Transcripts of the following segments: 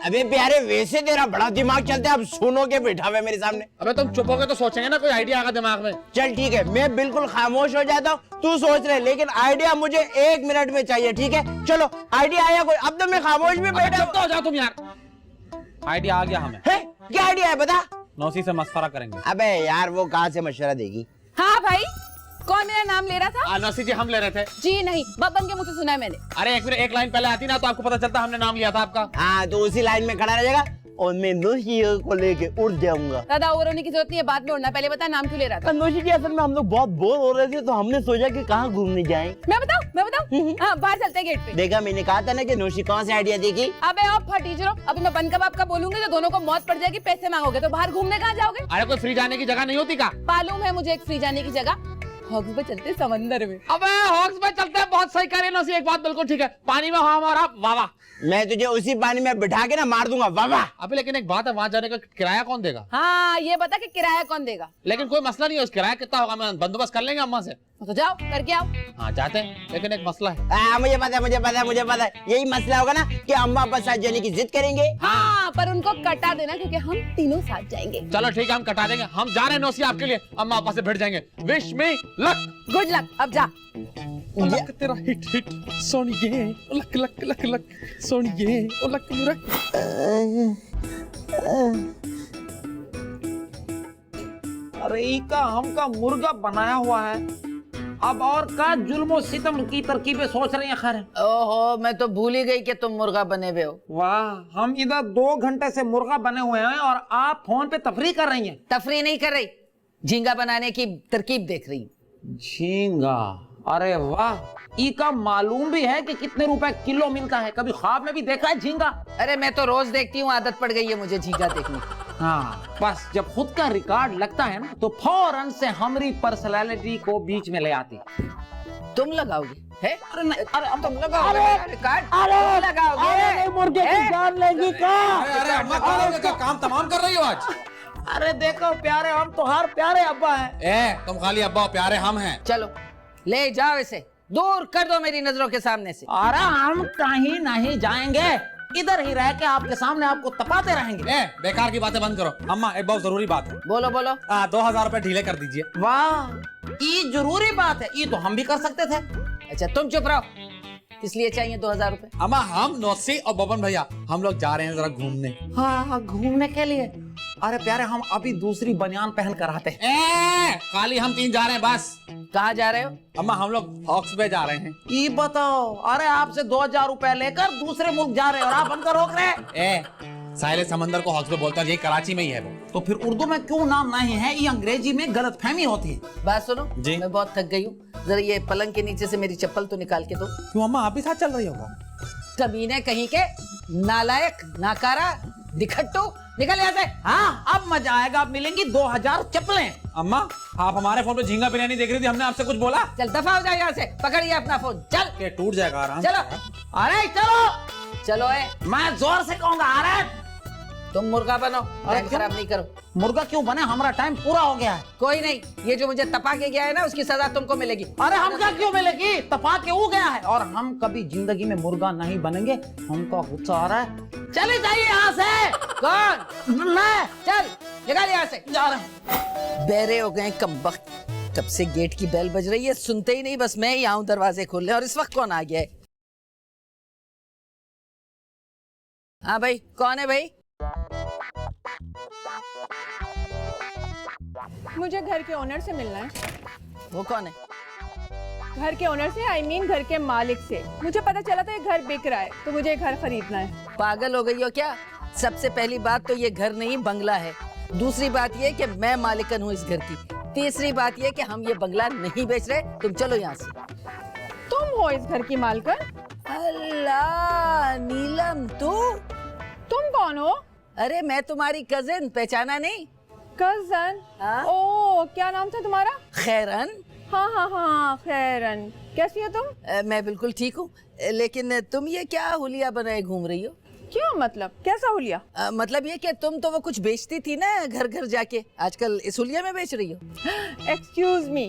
अबे प्यारे वैसे तेरा बड़ा दिमाग चलता है, अब सुनो के बैठा हुआ है मेरे सामने। अबे तुम चुप हो गए तो सोचेंगे ना, कोई आइडिया आगा दिमाग में। चल ठीक है, मैं बिल्कुल खामोश हो जाता हूँ, तू सोच रहे, लेकिन आइडिया मुझे 1 मिनट में चाहिए, ठीक है? चलो आइडिया आया कोई? अब तो मैं खामोश में बैठा चुप तो हो जाओ तुम यार। आइडिया आ गया हमें। है? क्या आइडिया है बता? नौसी से मशवरा करेंगे। अबे यार वो कहाँ से मशवरा देगी? हाँ भाई, कौन मेरा नाम ले रहा था? नौसी जी हम ले रहे थे। जी नहीं, बब्बन के मुंह से सुना है मैंने। अरे एक मिनट, एक लाइन पहले आती ना तो आपको पता चलता हमने नाम लिया था आपका। हाँ तो उसी लाइन में खड़ा रहेगा और मैं नौशी को लेके उड़ जाऊंगा। दादा ओवर होने की जरूरत नहीं है, बाद में उड़ना। पहले बता नाम क्यों ले रहा था? नौशी जी असल में हम लोग बहुत बोर हो रहे थे तो हमने सोचा कि कहाँ घूमने जाएं। मैं बताऊं? हाँ बाहर चलते हैं गेट पे। देखा, मैंने कहा था ना कि नौशी कौन से आइडिया देगी। अबे आप फटीचरो, अभी मैं बन कबाब का बोलूंगी तो दोनों को मौत पड़ जाएगी। पैसे मांगोगे तो बाहर घूमने कहाँ जाओगे? अरे कोई फ्री जाने की जगह नहीं होती का? मालूम है मुझे एक फ्री जाने की जगह, हॉक्स पे चलते समंदर में। अबे हॉक्स में चलते हैं, बहुत सही कह रही है नौसी, एक बात बिल्कुल ठीक है। पानी में हम और आप, वाह वाह। मैं तुझे उसी पानी में बिठा के ना मार दूंगा, वाह वाह। अबे लेकिन एक बात है, वहाँ जाने का किराया कौन देगा? हाँ ये बता कि किराया कौन देगा? लेकिन कोई मसला नहीं है, उस किराया कितना होगा मैं बंदोबस्त कर लेंगे अम्मा से। तो जाओ करके आओ। हाँ जाते हैं, लेकिन एक मसला है। मुझे पता है, यही मसला होगा ना कि अम्मा पापा साथ जाने की जिद करेंगे। हाँ पर उनको कटा देना क्योंकि हम तीनों साथ जाएंगे। चलो ठीक है, हम कटा देंगे। हम जा रहे हैं नौसी आपके लिए, अम्मा पापा से भिड़ जाएंगे। Wish me luck. Good luck, अब जा। लक तेरा हिट हिट सोनिए, लक लक लक लक सोनिए, ओ लक मेरा। अरे का हमका मुर्गा बनाया हुआ है, अब और का जुल्म सितम की तरकीबें सोच रही हैं। खैर ओहो, मैं तो भूल ही गई कि तुम मुर्गा बने हुए हो। वाह, हम इधर 2 घंटे से मुर्गा बने हुए हैं और आप फोन पे तफरी कर रही हैं। तफरी नहीं कर रही, झींगा बनाने की तरकीब देख रही। झींगा? अरे वाह, ई का मालूम भी है कि कितने रुपए किलो मिलता है? कभी ख्वाब में भी देखा है झींगा? अरे मैं तो रोज देखती हूँ, आदत पड़ गई है मुझे झींगा देखने की। हाँ बस जब खुद का रिकॉर्ड लगता है ना तो फौरन से हमारी पर्सनालिटी को बीच में ले आती। तुम लगाओगे? है? अरे नहीं, अरे अब तुम लगाओगे रिकॉर्ड? तुम लगाओगे? मुर्गे की जान लेगी का? अरे अम्मा का काम तमाम कर रही हो आज। अरे देखो प्यारे, हम तो हर प्यारे अब्बा हैं। तुम खाली अब्बा हो, प्यारे हम हैं। चलो ले जाओ इसे, दूर कर दो मेरी नजरों के सामने से। अरे हम कहीं नहीं जाएंगे, इधर ही रह के आपके सामने आपको तपाते रहेंगे। बेकार की बातें बंद करो। अम्मा एक बहुत जरूरी बात है। बोलो बोलो। 2000 रुपए ढीले कर दीजिए। वाह, ये जरूरी बात है, ये तो हम भी कर सकते थे। अच्छा तुम चुप रहो, किस लिए चाहिए 2000 रुपए? अम्मा हम नौसी और बबन भैया हम लोग जा रहे हैं जरा घूमने। हाँ घूमने के लिए? अरे प्यारे, हम अभी दूसरी बनियान पहन कर आते हैं। खाली हम 3 जा रहे हैं बस। कहाँ जा रहे हो? अम्मा हम लोग हॉक्स पे जा रहे हैं। ये बताओ, अरे आपसे 2000 रुपए लेकर दूसरे मुल्क जा रहे हैं और आप बनकर रोक रहे हैं। साहिल समंदर को हॉक्स पे बोलता है, यही कराची में ही है वो। तो फिर उर्दू में क्यों नाम नहीं है? ये अंग्रेजी में गलतफहमी होती है। बात सुनो जी। मैं बहुत थक गई हूँ, जरा ये पलंग के नीचे से मेरी चप्पल तो निकाल के दो। क्यों अम्मा, आप भी साथ चल रही होगा? कमीने कहीं के, नालायक, नाकारा, दिखट्टू, निकल यहाँ से। हाँ अब मजा आएगा, अब मिलेंगी 2000 चप्पलें। अम्मा आप हमारे फोन पे झींगा बिरयानी देख रही थी, हमने आपसे कुछ बोला? चल दफा हो जाओ यहाँ से, पकड़िए अपना फोन, चल। के टूट जाएगा आराम। चलो अरे चलो चलो मैं जोर से कहूंगा। अरे तुम मुर्गा बनो, टाइम क्यों? खराब नहीं करो। मुर्गा क्यों बने? हमारा टाइम पूरा हो गया है। कोई नहीं, ये जो मुझे तपा के गया है ना उसकी सजा तुमको मिलेगी। अरे हम क्या क्यों मिलेगी? तपा के हो गया है और हम कभी जिंदगी में मुर्गा नहीं बनेंगे। हमका गुस्सा आ रहा है, चले जाइए यहाँ से। कौन? मैं चल निकाल यहाँ से। जा रहा हूँ। बेरे हो गए कमबख्त, कब से गेट की बेल बज रही है, सुनते ही नहीं, बस मैं ही आऊं दरवाजे खोलने, और इस वक्त कौन आ गया है? हाँ भाई, कौन है भाई? मुझे घर के ओनर से मिलना है। वो कौन है? घर के ओनर से, आई मीन घर के मालिक से। मुझे पता चला था ये घर बिक रहा है तो मुझे घर खरीदना है। पागल हो गई हो क्या? सबसे पहली बात तो ये घर नहीं बंगला है। दूसरी बात ये कि मैं मालिकन हूँ इस घर की। तीसरी बात ये कि हम ये बंगला नहीं बेच रहे। तुम चलो यहाँ से। तुम हो इस घर की मालकिन? अल्लाह नीलम, तुम कौन हो? अरे मैं तुम्हारी कजिन, पहचाना नहीं? कजन? हाँ? ओ क्या नाम था तुम्हारा? खैरन। हाँ हाँ हाँ खैरन, कैसी हो तुम? मैं बिल्कुल ठीक हूँ, लेकिन तुम ये क्या हुलिया बनाए घूम रही हो? क्या मतलब, कैसा हुलिया? मतलब ये कि तुम तो वो कुछ बेचती थी ना घर घर जाके, आजकल इस हुलिया में बेच रही हो? एक्सक्यूज मी,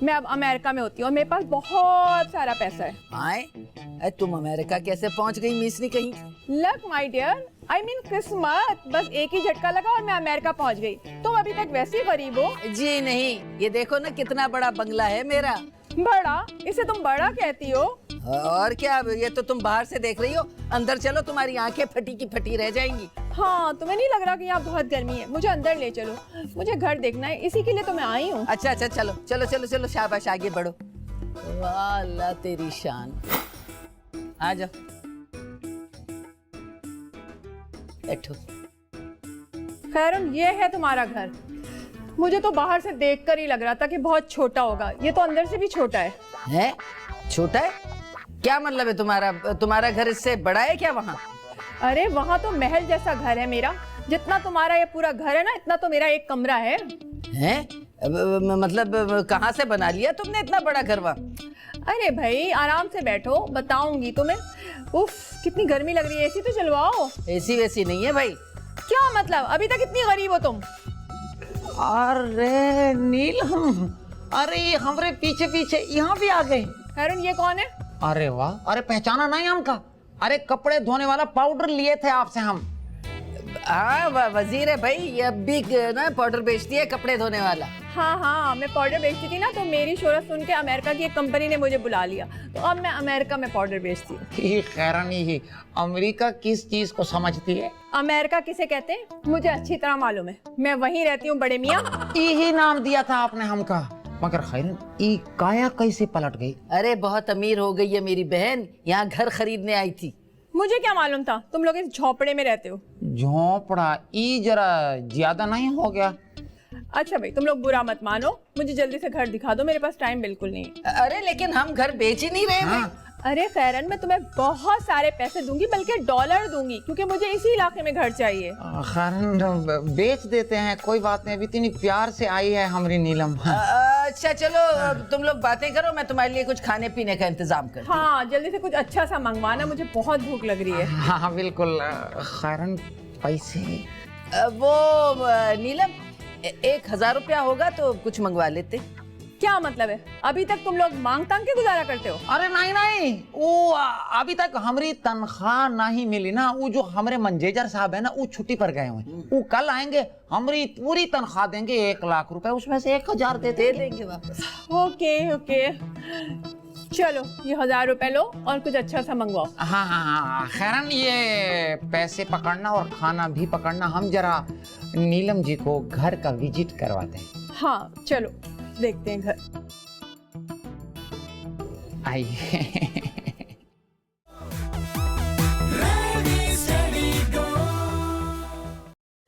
मैं अब अमेरिका में होती हूँ और मेरे पास बहुत सारा पैसा है। आए तुम अमेरिका कैसे पहुंच गई मिसरी कहीं? Luck my dear, I mean किस्मत, बस एक ही झटका लगा और मैं अमेरिका पहुंच गई। तुम अभी तक वैसे ही गरीब हो। जी नहीं, ये देखो ना कितना बड़ा बंगला है मेरा। बड़ा? इसे तुम बड़ा कहती हो? और क्या, ये तो तुम बाहर से देख रही हो, अंदर चलो तुम्हारी आंखें फटी की फटी रह जाएंगी। हाँ, तुम्हें नहीं लग रहा कि यहाँ बहुत गर्मी है? मुझे अंदर ले चलो, मुझे घर देखना है, इसी के लिए तो मैं आई हूँ। अच्छा चलो चलो चलो चलो, शाबाश, आगे बढ़ो। वाह अल्लाह तेरी शान। आ जाओ, बैठो। खैरुन, ये है तुम्हारा घर। मुझे तो बाहर से देखकर ही लग रहा था कि बहुत छोटा होगा, ये तो अंदर से भी छोटा है। हैं? छोटा है? क्या मतलब है तुम्हारा घर इससे बड़ा है क्या वहाँ? अरे वहाँ तो महल जैसा घर है मेरा, जितना तुम्हारा ये पूरा घर है ना, इतना तो मेरा एक कमरा है। हैं? मतलब कहाँ से बना लिया तुमने इतना बड़ा घर वहाँ? अरे भाई आराम से बैठो, बताऊंगी तुम्हें। उफ, कितनी गर्मी लग रही है, एसी तो चलवाओ। एसी वैसी नहीं है भाई। क्या मतलब, अभी तक इतनी गरीब हो तुम? अरे नीलम, अरे हमारे पीछे पीछे यहाँ भी आ गए। खैरुन, ये कौन है? अरे वाह, अरे पहचाना नहीं हमका? अरे कपड़े धोने वाला पाउडर लिए थे आपसे हम। हाँ वजीर है भाई, ये अब भी ना पाउडर बेचती है, कपड़े धोने वाला। हाँ, मैं पाउडर बेचती थी ना, तो मेरी शोहरत सुन के अमेरिका की एक कंपनी ने मुझे बुला लिया, तो अब मैं अमेरिका में पाउडर बेचती हूँ। खैरानी ही अमेरिका किस चीज को समझती है? अमेरिका किसे कहते हैं मुझे अच्छी तरह मालूम है, मैं वहीं रहती हूँ बड़े मियाँ। यही नाम दिया था आपने हमका, मगर खैरन ई काया कैसे पलट गई? अरे बहुत अमीर हो गई है मेरी बहन, यहाँ घर खरीदने आई थी। मुझे क्या मालूम था तुम लोग इस झोपड़े में रहते हो। झोपड़ा ई जरा ज्यादा नहीं हो गया? अच्छा भाई, तुम लोग बुरा मत मानो, मुझे जल्दी से घर दिखा दो, मेरे पास टाइम बिल्कुल नहीं है। अरे लेकिन हम घर बेच ही नहीं रहे भाई। अरे खैरन, मैं तुम्हें बहुत सारे पैसे दूंगी, बल्कि डॉलर दूंगी, क्योंकि मुझे इसी इलाके में घर चाहिए। खैरन बेच देते हैं, कोई बात नहीं, अभी इतनी प्यार से आई है हमारी नीलम। अच्छा चलो, अब तुम लोग बातें करो, मैं तुम्हारे लिए कुछ खाने पीने का इंतजाम कर। हाँ, जल्दी से कुछ अच्छा सा मंगवाना, मुझे बहुत भूख लग रही है। हाँ बिल्कुल। खैरन पैसे वो नीलम, 1000 रुपया होगा तो कुछ मंगवा लेते। क्या मतलब है, अभी तक तुम लोग मांग तांग के गुजारा करते हो? अरे नहीं, वो अभी तक हमारी तनख्वाह नहीं मिली ना, वो जो हमारे मैनेजर साहब है ना, वो छुट्टी पर गए हुए, वो कल आएंगे, हमारी पूरी तनख्वाह देंगे, 1 लाख रुपए, उसमें से 1000 दे देंगे वापस। ओके, चलो ये 1000 रुपए लो और कुछ अच्छा सा मंगवाओ। हाँ, खैरन ये पैसे पकड़ना और खाना भी पकड़ना, हम जरा नीलम जी को घर का विजिट करवाते हैं। हाँ चलो, देखते हैं घर। आइए।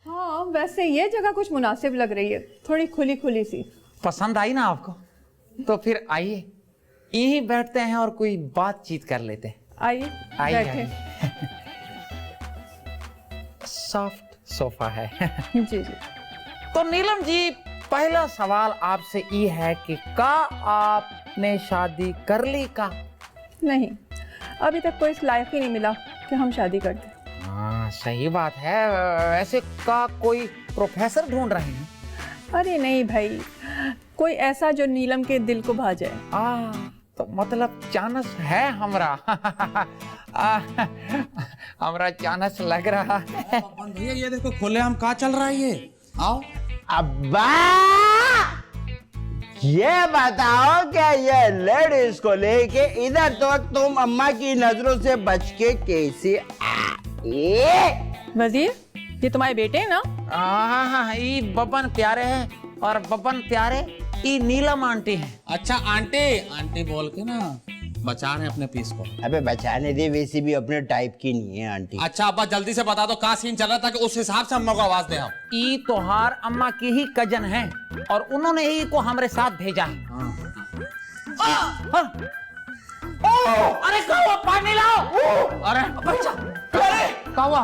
हाँ, वैसे ये जगह कुछ मुनासिब लग रही है, थोड़ी खुली खुली सी। पसंद आई ना आपको? तो फिर आइए, यहीं बैठते हैं और कोई बातचीत कर लेते हैं। आइए बैठे। सॉफ्ट सोफा है। जी। तो नीलम जी, पहला सवाल आपसे ये है कि का आपने शादी कर ली का? नहीं, अभी तक कोई इस लायक ही नहीं मिला कि हम शादी करते। हाँ सही बात है। ऐसे का कोई प्रोफेसर ढूंढ रहे हैं? अरे नहीं भाई, कोई ऐसा जो नीलम के दिल को भा जाए। तो मतलब चांस है हमरा। हमरा चांस लग रहा है। भैया ये देखो, खुले हम कहाँ चल रहा है ये, आओ। अब्बा, ये बताओ क्या ये लेडीज को लेके इधर तो तुम अम्मा की नजरों से बच के कैसे आए? वजीर, ये तुम्हारे बेटे हैं ना? हाँ, ये बबन प्यारे हैं और बबन प्यारे ये नीलम आंटी है। अच्छा आंटी बोल के ना बचा रहे अपने पीस को। अबे बचाने दे, वैसे भी अपने टाइप की नहीं है आंटी। अच्छा अब्बा, जल्दी से बता दो कहाँ सीन चल रहा था, कि उस हिसाब से अम्मा को आवाज दे हम। ई तोहार अम्मा की ही कजन है और उन्होंने ही को हमारे साथ भेजा है। अरे कौवा, पानी लाओ। अरे बच्चा, कौवा,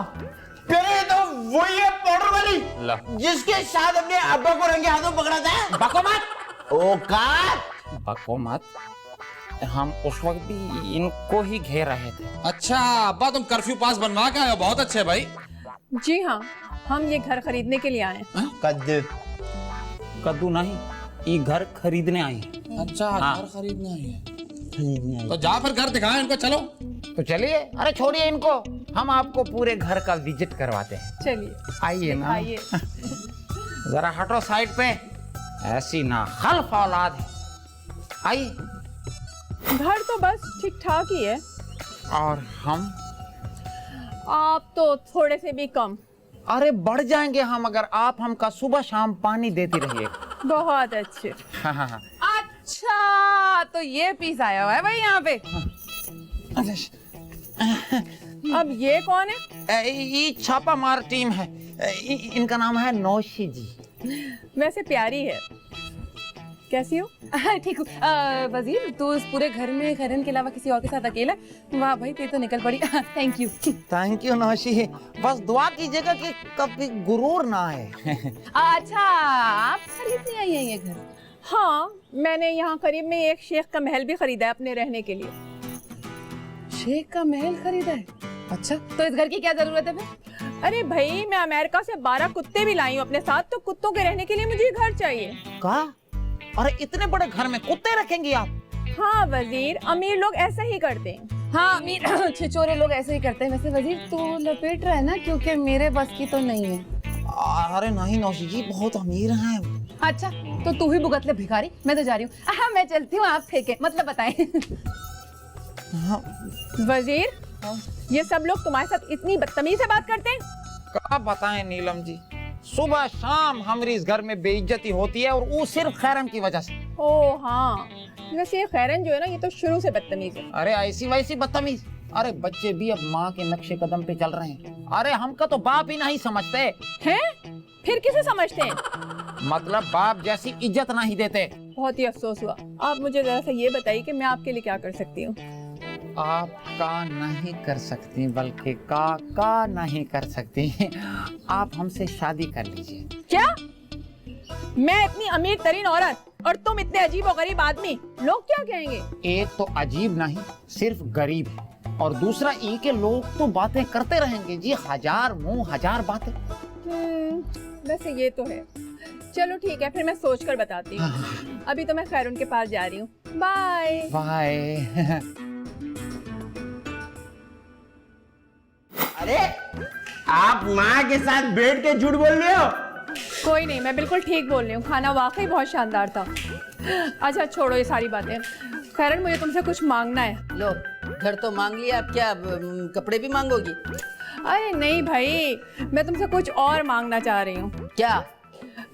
अरे तो वही है पाउडर वाली जिसके साथ अपने अब्बा को रंगे हाथों पकड़ा था। बको मत। औकात बको मत। हम उस वक्त भी इनको ही घेर रहे थे। अच्छा अब्बा तुम कर्फ्यू पास बनवा के आए हो, बहुत अच्छे भाई। जी हाँ, हम ये घर खरीदने के लिए आए हैं। कद्दू कद्दू नहीं, ये घर खरीदने आए हैं। अच्छा हाँ। घर खरीदना ही है, खरीदने आई। तो जा फिर घर दिखाएं इनको, चलो। तो चलिए, अरे छोड़िए इनको, हम आपको पूरे घर का विजिट करवाते हैं। चलिए आइए ना, आइए। जरा हटो साइड पे, ऐसी ना खल्फ औलाद है। आइए। घर तो बस ठीक ठाक ही है, और हम, आप तो थोड़े से भी कम। अरे बढ़ जाएंगे हम अगर आप हमका सुबह शाम पानी देती रहिए। बहुत अच्छे। हाँ हाँ हाँ। अच्छा, तो ये पीस आया हुआ है भाई यहाँ पे। अब ये कौन है? ये छापा मार टीम है, इनका नाम है नौशी जी। वैसे प्यारी है। कैसी हो? ठीक हूँ। वजीर, तू इस पूरे घर में खैरन के अलावा किसी और के साथ अकेला? वाह भाई, तेरी तो निकल पड़ी। Thank you. थैंक यू नौशी, बस दुआ कीजिएगा कि कभी गुरूर ना आए। अच्छा, आप खरीदने आई हैं ये घर? हाँ, मैंने यहाँ करीब में एक शेख का महल भी खरीदा है अपने रहने के लिए। शेख का महल खरीदा है? अच्छा, तो इस घर की क्या जरूरत है फिर? अरे भाई, मैं अमेरिका से 12 कुत्ते भी लाई हूँ अपने साथ, तो कुत्तों के रहने के लिए मुझे घर चाहिए। का? अरे इतने बड़े घर में कुत्ते रखेंगी आप? हाँ वजीर, अमीर लोग ऐसा ही करते हैं। हाँ, अमीर छिछोरे लोग ऐसे ही करते हैं। वैसे वजीर, तू लपेट रहा है ना, क्योंकि मेरे बस की तो नहीं है। अरे नहीं नौशी जी, बहुत अमीर हैं। अच्छा, तो तू ही भुगत ले भिखारी, मैं तो जा रही हूँ। हाँ, मैं चलती हूँ, आप फेंके मतलब बताएं। वजीर, ये सब लोग तुम्हारे साथ इतनी बदतमीजी से बात करते हैं? क्या बताएं नीलम जी, सुबह शाम हमारी इस घर में बेइज्जती होती है, और वो सिर्फ खैरन की वजह से। ओ हाँ, वैसे ये खैरन जो है ना, ये तो शुरू से बदतमीज है। अरे ऐसी वैसी बदतमीज? अरे बच्चे भी अब माँ के नक्शे कदम पे चल रहे हैं। अरे हमका तो बाप ही नहीं समझते हैं? फिर किसे समझते हैं? मतलब बाप जैसी इज्जत नहीं देते। बहुत ही अफसोस हुआ। आप मुझे जरा सा ये बताइए कि मैं आपके लिए क्या कर सकती हूँ? आप का नहीं कर सकती, बल्कि का नहीं कर सकती। आप हमसे शादी कर लीजिए। क्या? मैं इतनी अमीर तरीन औरत और तुम इतने अजीब और गरीब आदमी, लोग क्या कहेंगे? एक तो अजीब नहीं, सिर्फ गरीब है, और दूसरा ई के लोग तो बातें करते रहेंगे जी, हजार मुंह हजार बातें। वैसे ये तो है। चलो ठीक है, फिर मैं सोच कर बताती हूँ। अभी तो मैं खैरुन के पास जा रही हूँ। Bye bye. अरे आप माँ के साथ बैठ के झूठ बोल रहे हो? कोई नहीं, मैं बिल्कुल ठीक बोल रही हूँ। खाना वाकई बहुत शानदार था। अच्छा छोड़ो ये सारी बातें। खैरन, मुझे तुमसे कुछ मांगना है। लो, घर तो मांग लिया, अब क्या कपड़े भी मांगोगी? अरे नहीं भाई, मैं तुमसे कुछ और मांगना चाह रही हूँ। क्या?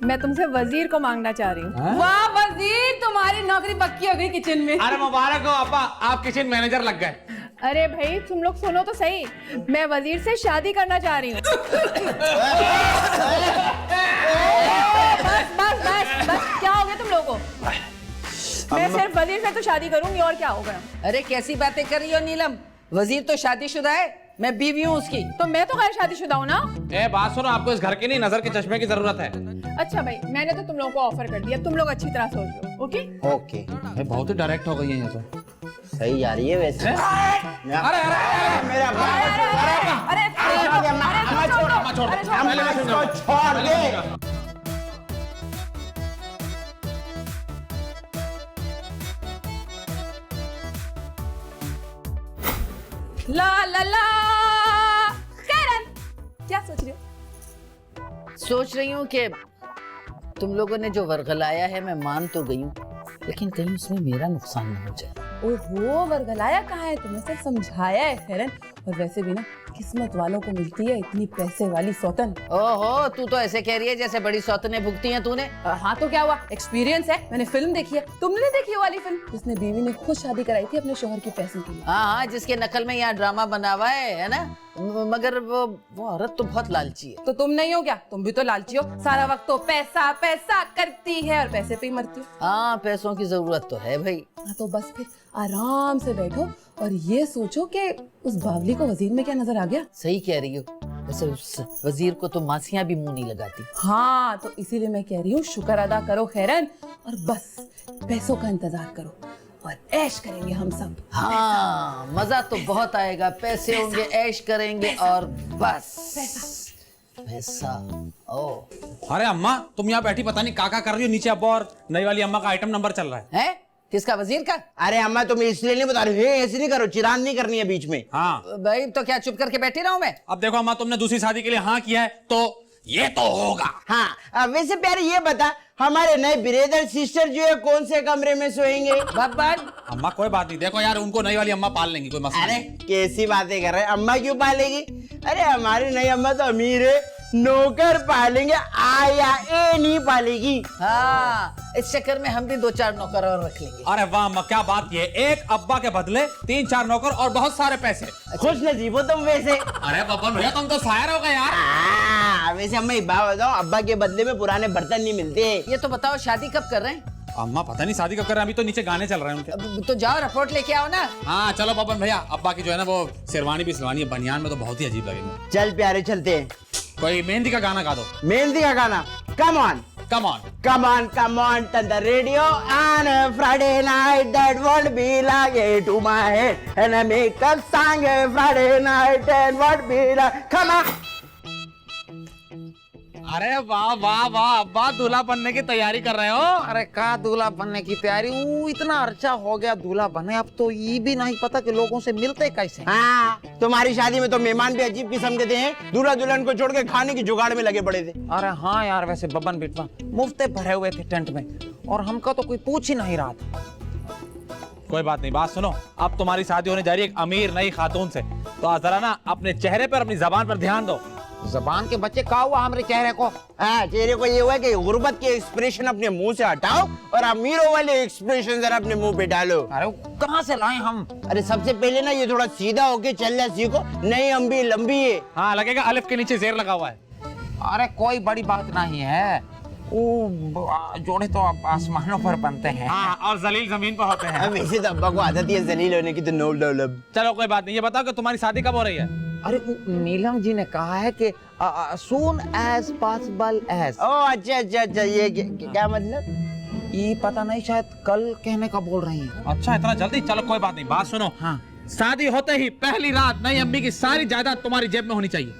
मैं तुमसे वजीर को मांगना चाह रही हूँ। वाह वजीर, तुम्हारी नौकरी पक्की हो गई किचन में। अरे मुबारक हो अब्बा, आप किचन मैनेजर लग गए। अरे भाई तुम लोग सुनो तो सही, मैं वजीर से शादी करना चाह रही हूँ। बस बस बस बस, क्या हो गया तुम लोगों को? मैं सिर्फ वजीर से तो शादी करूंगी, और क्या होगा? अरे कैसी बातें कर रही हो नीलम? वजीर तो शादीशुदा है, मैं बीवी हूँ उसकी। तो मैं तो गैर शादीशुदा हूँ ना। ए बात सुनो, आपको इस घर की नहीं नजर के चश्मे की जरूरत है। अच्छा भाई, मैंने तो तुम लोगों को ऑफर कर दिया, तुम लोग अच्छी तरह सोच लो। ओके ओके, बहुत ही डायरेक्ट हो गई है ये तो। सही जा रही है वैसे। अरे अरे मेरा छोड़ दे। ला ला ला। खैरन, क्या सोच रही हो? सोच रही हूँ कि तुम लोगों ने जो वर्गलाया है, मैं मान तो गई हूँ, लेकिन कहीं उसमें मेरा नुकसान न हो जाए। ओहो, वर्गलाया कहाँ है? तुमने सिर्फ समझाया है खैरन। और वैसे भी ना, किस्मत वालों को मिलती है इतनी पैसे वाली सौतन। ओहो, तू तो ऐसे कह रही है जैसे बड़ी सौतनें भुगती हैं तूने। हाँ तो क्या हुआ, एक्सपीरियंस है, मैंने फिल्म देखी है। तुमने नहीं देखी वो वाली फिल्म जिसने बीवी ने खुद शादी कराई थी अपने शोहर के पैसे के लिए? हाँ हाँ, जिसके नकल में यहाँ ड्रामा बना हुआ है ना? मगर वो औरत तो बहुत लालची है। तो तुम नहीं हो क्या? तुम भी तो लालची हो, सारा वक्त तो पैसा पैसा करती है और पैसे पे ही मरती हो। हाँ, पैसों की जरूरत तो है भाई। हाँ तो बस फिर आराम से बैठो और ये सोचो कि उस बावली को वजीर में क्या नजर आ गया। सही कह रही हो, वैसे उस वजीर को तो मासियां भी मुंह नहीं लगाती। हाँ, तो इसीलिए मैं कह रही हूँ शुक्र अदा करो खैरन, और बस पैसों का इंतजार करो। और ऐश करेंगे हम सब। हाँ, मजा तो बहुत आएगा, पैसे होंगे, ऐश करेंगे और बस पैसा। ओ अरे अम्मा तुम यहाँ बैठी पता नहीं क्या कर रही हो नीचे। अब्बा और नई वाली अम्मा का आइटम नंबर चल रहा है। है किसका? वजीर का? अरे अम्मा तुम इसलिए नहीं बता रही हो, ऐसे नहीं करो, चिरान नहीं करनी है बीच में। हाँ भाई तो क्या चुप करके बैठी रहूं मैं? अब देखो अम्मा, तुमने दूसरी शादी के लिए हाँ किया है तो ये तो होगा। हाँ वैसे प्यारे ये बता, हमारे नए ब्रदर सिस्टर जो है कौन से कमरे में सोएंगे? बब्बन अम्मा कोई बात नहीं, देखो यार उनको नई वाली अम्मा पाल लेंगी, कोई मसला अरे नहीं। कैसी बातें कर रहे हैं, अम्मा क्यों पालेगी? अरे हमारी नई अम्मा तो अमीर है, नौकर पालेंगे, आया ए नहीं पालेगी। हाँ, इस चक्कर में हम भी 2-4 नौकर और रख लेंगे। अरे वाह अम्मा क्या बात की है, एक अब्बा के बदले 3-4 नौकर और बहुत सारे पैसे। खुश नसीब हो तुम वैसे। अरे बब्बन भैया तुम तो शायर हो गए यार। वैसे अम्मा एक बात बताओ, अब्बा के बदले में पुराने बर्तन नहीं मिलते। ये तो बताओ शादी कब कर रहे हैं? अम्मा पता नहीं शादी कब कर रहे हैं, अभी तो नीचे गाने चल रहे हैं उनके। अब तो जाओ रिपोर्ट लेके आओ ना। हाँ चलो बब्बन भैया, अब्बा की जो है ना वो शेरवानी भी सिलवानी है, बनियान में तो बहुत ही अजीब लगेंगे। चल प्यारे चलते हैं, कोई मेहंदी का गाना गा दो। मेहंदी का गाना। Come on come on come on turn the radio on a Friday night, that won't be like it to my head, and I make a song Friday night and what be like, come on। अरे वाह वाह वाह अब्बा, दूल्हा बनने की तैयारी कर रहे हो? अरे का दूल्हा बनने की तैयारी? इतना अर्चा हो गया दूल्हा बने, अब तो ये भी नहीं पता कि लोगों से मिलते कैसे। हाँ तुम्हारी शादी में तो मेहमान भी अजीब किस्म के थे हैं, दूल्हा दुल्हन को छोड़ के खाने की जुगाड़ में लगे पड़े थे। अरे हाँ यार, वैसे बबन बिटवा मुफ्ते भरे हुए थे टेंट में, और हमका तो कोई पूछ ही नहीं रहा था। कोई बात नहीं, बात सुनो, अब तुम्हारी शादी होने जा रही है एक अमीर नई खातून से, तो जरा ना अपने चेहरे पर अपनी जबान पर ध्यान दो। जबान के बच्चे का हुआ हमारे चेहरे को? हाँ चेहरे को ये हुआ कि गुर्बत के एक्सप्रेशन अपने मुंह से हटाओ और अमीरों वाले एक्सप्रेशन जरा अपने मुंह पे डालो। अरे कहाँ से लाए हम? अरे सबसे पहले ना ये थोड़ा सीधा होके चलना सीखो, नई अम्बी लंबी है। हाँ लगेगा अलिफ के नीचे जेर लगा हुआ है। अरे कोई बड़ी बात नहीं है, वो जोड़े तो अब आसमानों पर बनते हैं। हाँ और जलील जमीन पर होते हैं। वैसे तो अब्बा को आदत ही है जलील होने की, तो नो प्रॉब्लम। चलो कोई बात नहीं, ये बताओ कि तुम्हारी शादी कब हो रही है? अरे नीलम जी ने कहा है कि soon as possible as। ओ अच्छा अच्छा अच्छा, ये क्या मतलब? ये पता नहीं, शायद कल कहने का बोल रही हैं। अच्छा इतना जल्दी? चलो कोई बात नहीं, बात सुनो। हाँ शादी होते ही पहली रात नई अम्मी की सारी जायदाद तुम्हारी जेब में होनी चाहिए।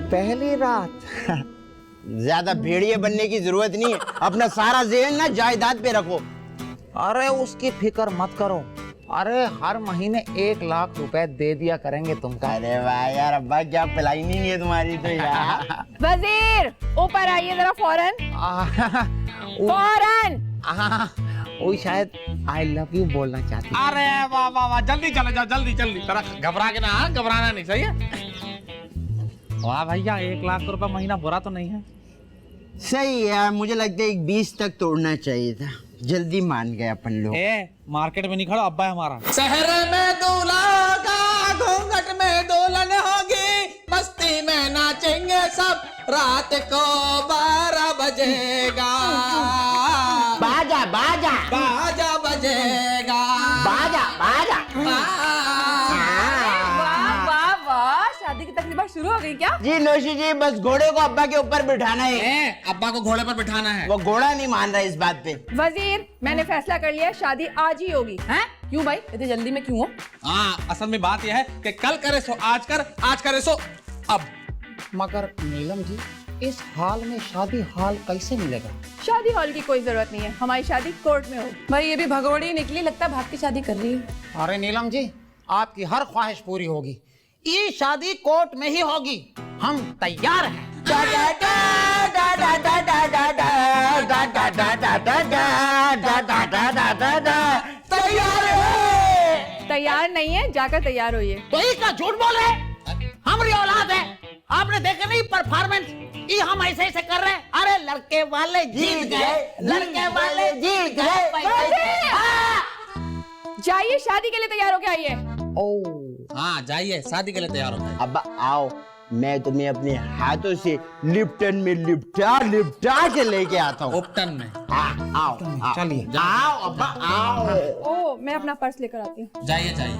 पहली रात? ज्यादा भेड़िए बनने की जरूरत नहीं है, अपना सारा ज़हन ना जायदाद पे रखो। अरे उसकी फिक्र मत करो, अरे हर महीने 1 लाख रुपए दे दिया करेंगे तुमका। अरे वाह यार अब्बा, क्या प्लानिंग है तुम्हारी तो यार। वजीर ऊपर आइए जरा फौरन फौरन। वो शायद आई लव यू बोलना चाहती है। अरे वाह वाह वाह, जल्दी चले जाओ, जल्दी जल्दी, जरा घबरा के ना, हाँ घबराना नहीं, सही है? वाह भैया 1 लाख रुपए महीना बुरा तो नहीं है। सही है यार, मुझे लगता है 20 तक तोड़ना चाहिए था, जल्दी मान गए अपन लोग। मार्केट में नहीं खड़ा, अब्बा है हमारा। शहर में दूल्हा का घूंघट में दुल्हन होगी, मस्ती में नाचेंगे सब, रात को 12 बजेगा, बाजा बाजा बाजा बजेगा, बाजा बाजा। वाह वाह वाह, शादी की तकरीबा शुरू हो गई क्या? जी नौशी जी, बस घोड़े को अब्बा के ऊपर बिठाना है। अब्बा को घोड़े पर बिठाना है। वो घोड़ा नहीं मान रहा इस बात पे। वजीर मैंने फैसला कर लिया, शादी आज ही होगी। हैं? क्यों भाई, इतनी जल्दी में क्यों हो? हाँ असल में बात यह है कि कल करे सो आज कर, आज करे सो अब। मगर नीलम जी, इस हाल में शादी हाल कैसे मिलेगा? शादी हॉल की कोई जरूरत नहीं है, हमारी शादी कोर्ट में होगी। भाई ये भी भगोड़ी निकली, लगता है भाग की शादी कर रही है। अरे नीलम जी, आपकी हर ख्वाहिश पूरी होगी, ये शादी कोर्ट में ही होगी, हम तैयार हैं। तैयार नहीं है, जाकर तैयार होइए। तो इसका झूठ बोल रहे हैं, हमारी औलाद है, आपने देखा नहीं परफॉर्मेंस, ये हम ऐसे ऐसे कर रहे हैं। अरे लड़के वाले जीत गए, लड़के वाले जीत गए। जाइए शादी के लिए तैयार होके आइए। हाँ जाइए, शादी के लिए तैयार हो गए। अब्बा आओ, मैं तुम्हें अपने हाथों से लिप्टन में लिपटा के लेके आता हूँ। उपटन में आओ चलिए आओ अब्बा आओ। ओ मैं अपना पर्स लेकर आती हूँ। जाइए जाइए।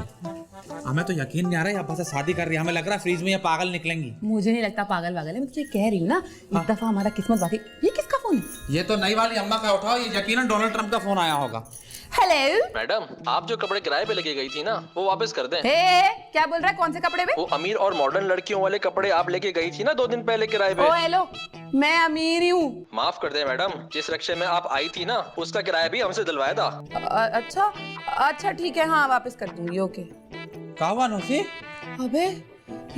हमें तो यकीन नहीं आ रहा है अब्बा से शादी कर रही है, हमें लग रहा है फ्रीज में ये पागल निकलेंगी। मुझे नहीं लगता पागल वागल है, मैं तुझे कह रही हूँ ना, इस दफा हमारा किस्मत बाकी। ये किसका फोन है? ये तो नई वाली अम्मा का उठाओ, ये यकीनन डोनाल्ड ट्रंप का फोन आया होगा। हेलो। मैडम, आप जो कपड़े किराए पे लेके गई थी ना, वो वापस कर दें। क्या बोल रहा है? कौन से कपड़े पे? वो अमीर और मॉडर्न लड़कियों वाले कपड़े आप लेके गई थी ना 2 दिन पहले किराए पे। ओ हेलो, मैं अमीर ही हूँ। माफ कर दे मैडम, जिस रिक्शे में आप आई थी ना, उसका किराया भी हमसे दिलवाया था। अच्छा अच्छा ठीक है, हाँ वापस कर दूंगी। ओके। कहवा नौसी? अबे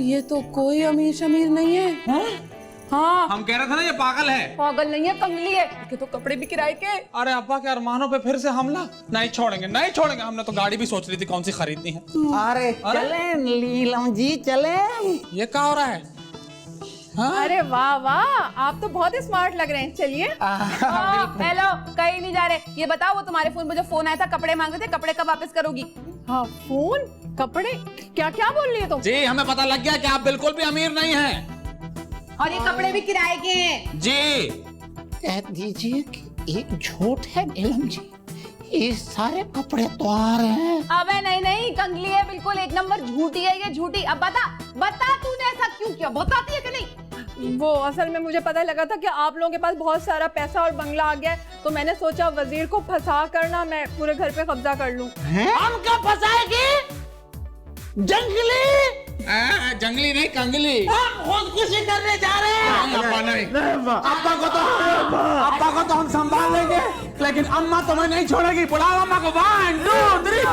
ये तो कोई अमीर शमीर नहीं है। हाँ हम कह रहे थे ना ये पागल है। पागल नहीं है, कंगली है। इसके तो कपड़े भी किराए के। अरे अब्बा के अरमानों पे फिर से हमला। नहीं छोड़ेंगे, नहीं छोड़ेंगे। हमने तो गाड़ी भी सोच रही थी कौन सी खरीदनी है। अरे चलें नीलम जी, चलें। ये क्या हो रहा है? अरे वाह वाह, आप तो बहुत स्मार्ट लग रहे हैं। चलिए। हेलो, कहीं नहीं जा रहे। ये बताओ, वो तुम्हारे फोन पे जो फोन आया था, कपड़े मांग रहे थे, कपड़े कब वापस करोगी? हाँ, फोन, कपड़े, क्या क्या बोल रही है तुम? जी, हमें पता लग गया कि आप बिल्कुल भी अमीर नहीं हैं। और ये कपड़े भी किराए के हैं। जी। कह दीजिए कि एक झूठ है नीलम जी, ये सारे कपड़े तो आ रहे हैं। अबे नहीं, कंगली है बिल्कुल, एक नंबर झूठी है ये, झूठी। अब बता तूने ऐसा क्यों किया? बताती है कि नहीं? वो असल में मुझे पता लगा था कि आप लोगों के पास बहुत सारा पैसा और बंगला आ गया है, तो मैंने सोचा वजीर को फंसा करना मैं पूरे घर पे कब्जा कर लूं। हम क्या फंसाएगी? जंगली जंगली नहीं, कंगली। हम खुदकुशी करने जा रहे हैं। अब्बा नहीं। अब्बा को तो हम संभाल लेंगे, लेकिन अम्मा तुम्हें नहीं छोड़ेगी। बुलाओ अम्मा को। 1 2 3